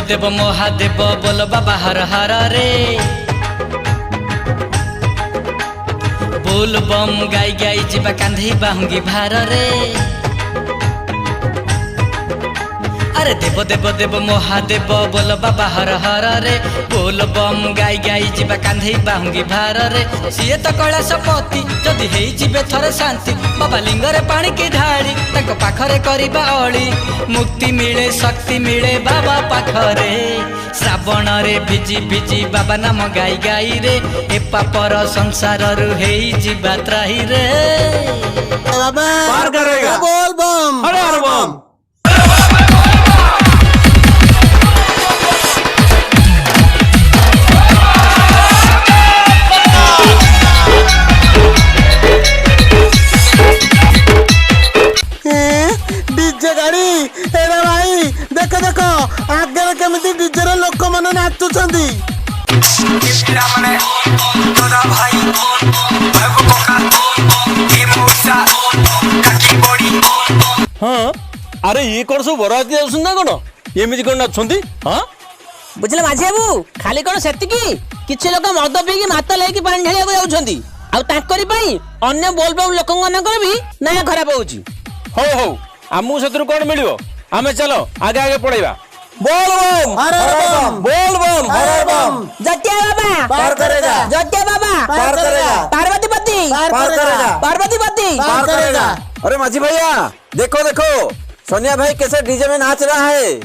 देव महादेव बोल बाबा हर हर रे। बोल बम गाई गाई जीवा कांधी बाहुंगी भार रे। अरे देव देव देव महादेव बोल बाबा हर हर रे। बोल बम गाई गाई जीवा कांधी बाहुंगी भार रे। सीए तो कैलाशपति जदि हेई जीवे थरे शांति बाबा लिंगरे पानी की ढाली ताको पाखरे करिबा अली। मुक्ति मिले शक्ति मिले बाबा पाखरे। श्रावण रे भिजी भिजी बाबा नाम गाई गाई रे। ए पापर संसार रु हेई जीवा त्राही रे। बाबा पार करेगा। बोल बम हर हर बम। डीजे गाड़ी एरे भाई देखो देखो आगे केमिति डीजे रे लोक माने नाचुछंती। हाँ अरे ये कौन सब बराती ना कौन एमती कौन नाचुंती। हाँ बुझले माझी बाबू खाली कौन सेतिकी किछि लोक मद पीकी माता लेकी पानी ढालिया जाउछंती आ ताकरी पई अन्य बोलबम लोकन मानकर भी ना खराब होउची। हो हो आमु सेतरु कौन मिलियो आमे चलो आगे आगे पड़ेबा। बोल बम हर हर बम बोल बम हर हर बम जतिया बाबा पार करेगा जतिया बाबा पार करेगा पार्वती पति पार करेगा पार्वती पति पार करेगा। अरे माझी भैया देखो देखो सोनिया भाई कैसे डीजे में नाच रहा है।